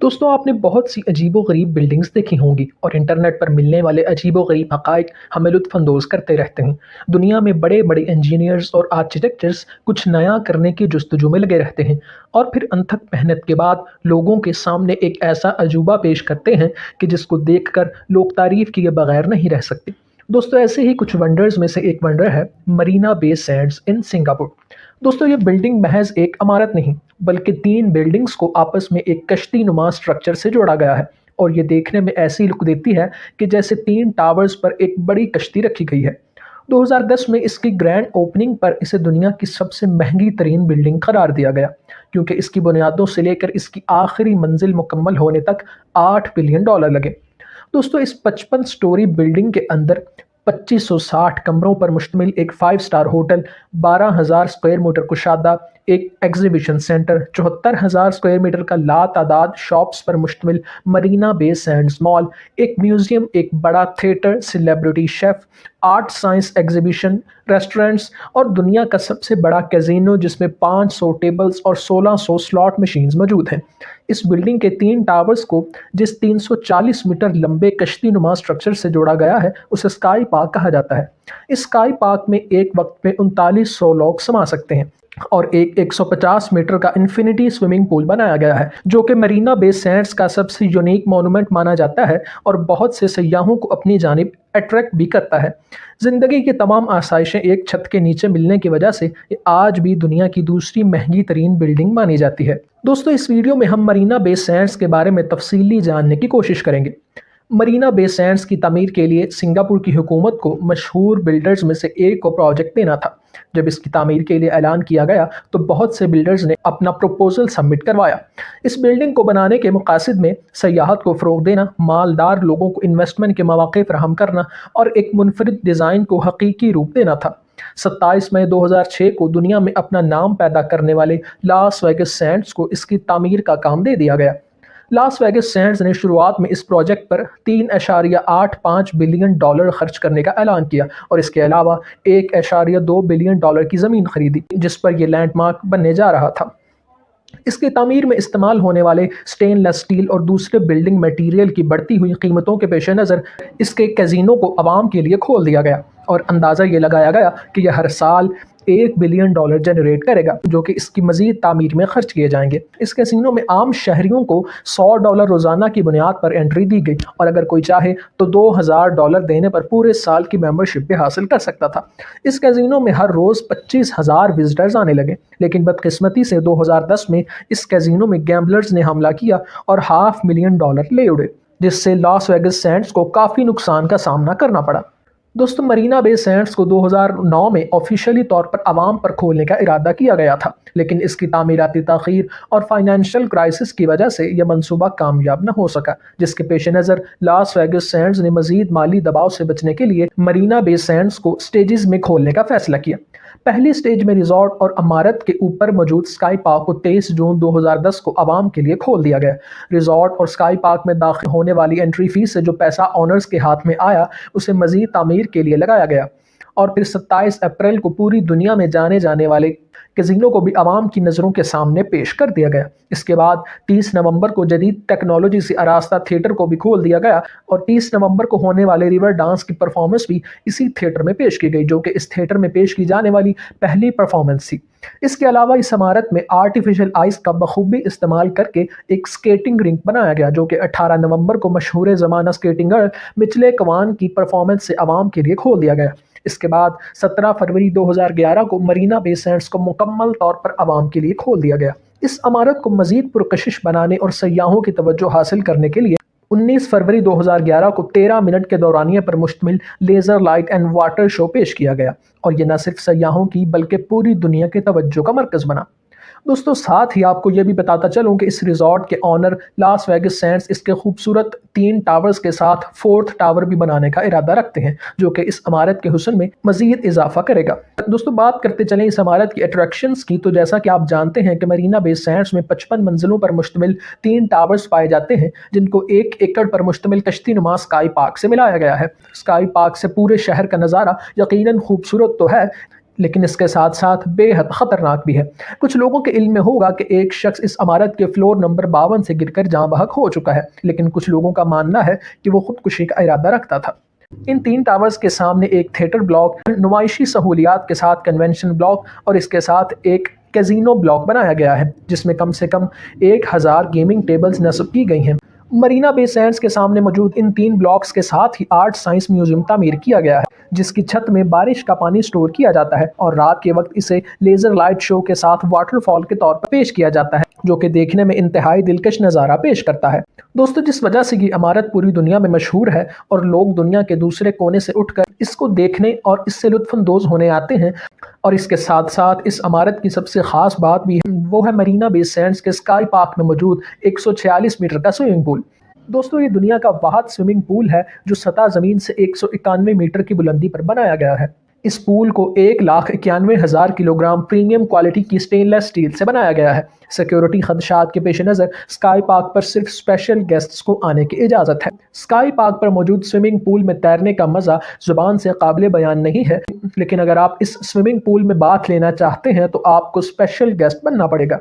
दोस्तों आपने बहुत सी अजीबो गरीब बिल्डिंग्स देखी होंगी और इंटरनेट पर मिलने वाले अजीबो गरीब हक़ाइक़ हमें लुत्फ़ अंदोज़ करते रहते हैं। दुनिया में बड़े बड़े इंजीनियर्स और आर्किटेक्चर्स कुछ नया करने की जुस्तजू में लगे रहते हैं और फिर अनथक मेहनत के बाद लोगों के सामने एक ऐसा अजूबा पेश करते हैं कि जिसको देखकर लोग तारीफ़ किए बगैर नहीं रह सकते। दोस्तों ऐसे ही कुछ वंडर्स में से एक वंडर है Marina Bay Sands in Singapore. दोस्तों ये बिल्डिंग महज एक इमारत नहीं बल्कि 3 बिल्डिंग्स को आपस में एक कश्ती नुमा स्ट्रक्चर से जोड़ा गया है और ये देखने में ऐसी लुक देती है कि जैसे 3 टावर्स पर एक बड़ी कश्ती रखी गई है। 2010 में इसकी ग्रैंड ओपनिंग पर इसे दुनिया की सबसे महंगी तरीन बिल्डिंग करार दिया गया क्योंकि इसकी बुनियादों से लेकर इसकी आखिरी मंजिल मुकम्मल होने तक $8 बिलियन लगे। दोस्तों इस 55 स्टोरी बिल्डिंग के अंदर 2560 कमरों पर मुश्तमिल एक 5 स्टार होटल, 12,000 स्क्वायर मीटर कुशादा एक एग्जीबिशन सेंटर, 74,000 स्क्वायर मीटर का लातादाद शॉप्स पर मुश्तमिल मरीना बे सैंड्स मॉल, एक म्यूजियम, एक बड़ा theatre, celebrity chef, art science exhibition, restaurants और दुनिया का सबसे बड़ा कैजीनो जिसमें 500 टेबल्स और 1600 स्लॉट मशीन्स मौजूद हैं। इस बिल्डिंग के 3 टावर्स को जिस 340 मीटर लंबे कश्ती नुमा स्ट्रक्चर से जोड़ा गया है उसे स्काई पार्क कहा जाता है। इस स्काई पार्क में एक वक्त में 3900 लोग समा सकते हैं और एक 150 मीटर का इन्फिनिटी स्विमिंग पूल बनाया गया है जो कि मरीना बे सैंड्स का सबसे यूनिक मॉन्यूमेंट माना जाता है और बहुत से सयाहों को अपनी जानिब अट्रैक्ट भी करता है। ज़िंदगी की तमाम आसाइशें एक छत के नीचे मिलने की वजह से ये आज भी दुनिया की दूसरी महंगी तरीन बिल्डिंग मानी जाती है। दोस्तों इस वीडियो में हम मरीना बे सैंड्स के बारे में तफसीली जानने की कोशिश करेंगे। मरीना बे सैंड्स की तमीर के लिए सिंगापुर की हुकूमत को मशहूर बिल्डर्स में से एक को प्रोजेक्ट देना था। जब इसकी तामीर के लिए ऐलान किया गया तो बहुत से बिल्डर्स ने अपना प्रपोजल सबमिट करवाया। इस बिल्डिंग को बनाने के मकासद में सयाहत को फ़रोग़ देना, मालदार लोगों को इन्वेस्टमेंट के मौक़े फराहम करना और एक मुनफरिद डिज़ाइन को हकीकी रूप देना था। 27 मई 2006 को दुनिया में अपना नाम पैदा करने वाले लास वेगस सैंड्स को इसकी तामीर का काम दे दिया गया। लास वेगस सैंड्स ने शुरुआत में इस प्रोजेक्ट पर $3.85 बिलियन खर्च करने का ऐलान किया और इसके अलावा $1.2 बिलियन की ज़मीन खरीदी जिस पर यह लैंडमार्क बनने जा रहा था। इसकी तामीर में इस्तेमाल होने वाले स्टेनलेस स्टील और दूसरे बिल्डिंग मटेरियल की बढ़ती हुई कीमतों के पेश नज़र इसके कैजीनो को आवाम के लिए खोल दिया गया और अंदाज़ा ये लगाया गया कि यह हर साल $1 बिलियन जनरेट करेगा जो कि इसकी मज़ीद तामीर में खर्च किए जाएंगे। इस कैसीनो में आम शहरियों को $100 रोज़ाना की बुनियाद पर एंट्री दी गई और अगर कोई चाहे तो $2,000 देने पर पूरे साल की मेंबरशिप भी हासिल कर सकता था। इस कैसीनो में हर रोज़ 25,000 विजिटर्स आने लगे, लेकिन बदकिस्मती से 2010 में इस कैसीनो में गैम्बलर्स ने हमला किया और $500,000 ले उड़े, जिससे लास वेगस सैंड्स को काफ़ी नुकसान का सामना करना पड़ा। दोस्तों मरीना बे सैंड्स को 2009 में ऑफिशियली तौर पर आवाम पर खोलने का इरादा किया गया था, लेकिन इसकी तामीराती ताख़ीर और फाइनेंशियल क्राइसिस की वजह से यह मंसूबा कामयाब न हो सका, जिसके पेश नज़र लास वेगस सैंड्स ने मज़ीद माली दबाव से बचने के लिए मरीना बे सैंड्स को स्टेजेस में खोलने का फैसला किया। पहली स्टेज में रिजॉर्ट और इमारत के ऊपर मौजूद स्काई पार्क को 23 जून 2010 को आवाम के लिए खोल दिया गया। रिजॉर्ट और स्काई पार्क में दाखिल होने वाली एंट्री फीस से जो पैसा ऑनर्स के हाथ में आया उसे मज़ीद तामीर के लिए लगाया गया और फिर 27 अप्रैल को पूरी दुनिया में जाने जाने वाले कैसीनो को भी आवाम की नज़रों के सामने पेश कर दिया गया। इसके बाद 30 नवंबर को जदीद टेक्नोलॉजी से आरास्ता थिएटर को भी खोल दिया गया और 30 नवंबर को होने वाले रिवर डांस की परफॉर्मेंस भी इसी थिएटर में पेश की गई जो कि इस थिएटर में पेश की जाने वाली पहली परफॉर्मेंस थी। इसके अलावा इस इमारत में आर्टिफिशियल आइस का बखूबी इस्तेमाल करके एक स्केटिंग रिंक बनाया गया जो कि 18 नवंबर को मशहूर ज़माना स्केटिंगर मिचले कवान की परफॉर्मेंस से आवाम के लिए खोल दिया गया। इसके बाद 17 फरवरी 2011 को मरीना बे सैंड्स को मुकम्मल तौर पर आवाम के लिए खोल दिया गया। इस इमारत को मज़ीद पुरकशिश बनाने और सयाहों की तवज्जो हासिल करने के लिए 19 फरवरी 2011 को 13 मिनट के दौरानिए पर मुश्तमिल laser light and water show पेश किया गया और यह न सिर्फ सयाहों की बल्कि पूरी दुनिया के तवज्जो का मरकज़ बना। दोस्तों साथ ही आपको यह भी बताता चलूँ कि इस रिजॉर्ट के ऑनर लास वेगस सैंड्स इसके खूबसूरत 3 टावर्स के साथ 4th टावर भी बनाने का इरादा रखते हैं जो कि इस इमारत के हुस्न में मज़ीद इजाफा करेगा। दोस्तों बात करते चलें इस इमारत की अट्रैक्शंस की, तो जैसा कि आप जानते हैं कि मरीना बे सैंड्स में 55 मंजिलों पर मुश्तमिल 3 टावर्स पाए जाते हैं जिनको 1 एकड़ पर मुश्तमिल कश्ती नुमा स्काई पार्क से मिलाया गया है। स्काई पार्क से पूरे शहर का नज़ारा यकीनन खूबसूरत तो है, لیکن اس کے ساتھ ساتھ بے حد خطرناک بھی ہے۔ کچھ لوگوں کے علم میں ہوگا کہ ایک شخص اس عمارت کے فلور نمبر 52 سے گر کر جاں بحق ہو چکا ہے، لیکن کچھ لوگوں کا ماننا ہے کہ وہ خودکشی کا ارادہ رکھتا تھا۔ ان 3 ٹاورز کے سامنے ایک تھیٹر بلاک، نمائشی سہولیات کے ساتھ کنونشن بلاک اور اس کے ساتھ ایک کیزینو بلاک بنایا گیا ہے، جس میں کم سے کم 1000 گیمنگ ٹیبلز نصب کی گئی ہیں۔ مرینا بے سینڈز کے سامنے موجود ان 3 بلاکس کے ساتھ ہی آرٹ سائنس میوزیم تعمیر کیا گیا ہے، جس کی چھت میں بارش کا پانی سٹور کیا جاتا ہے اور رات کے وقت اسے لیزر لائٹ شو کے ساتھ واٹر فال کے طور پر پیش کیا جاتا ہے، جو کہ دیکھنے میں انتہائی دلکش نظارہ پیش کرتا ہے۔ دوستو، جس وجہ سے یہ عمارت پوری دنیا میں مشہور ہے اور لوگ دنیا کے دوسرے کونے سے اٹھ کر اس کو دیکھنے اور اس سے لطف اندوز ہونے آتے ہیں، اور اس کے ساتھ ساتھ اس عمارت کی سب سے خاص بات بھی ہے، وہ ہے مرینا بے سینڈز کے اسکائی پارک میں موجود 146 میٹر کا سوئمنگ پول۔ دوستو، یہ دنیا کا واحد سوئمنگ پول ہے جو سطح زمین سے 191 میٹر کی بلندی پر بنایا گیا ہے۔ اس پول کو 1,91,000 کلو گرام پریمیم کوالٹی کی سٹین لیس سٹیل سے بنایا گیا ہے۔ سیکیورٹی خدشات کے پیش نظر اسکائی پارک پر صرف اسپیشل گیسٹس کو آنے کی اجازت ہے۔ اسکائی پارک پر موجود سوئمنگ پول میں تیرنے کا مزہ زبان سے قابل بیان نہیں ہے، لیکن اگر آپ اس سوئمنگ پول میں باتھ لینا چاہتے ہیں تو آپ کو اسپیشل گیسٹ بننا پڑے گا۔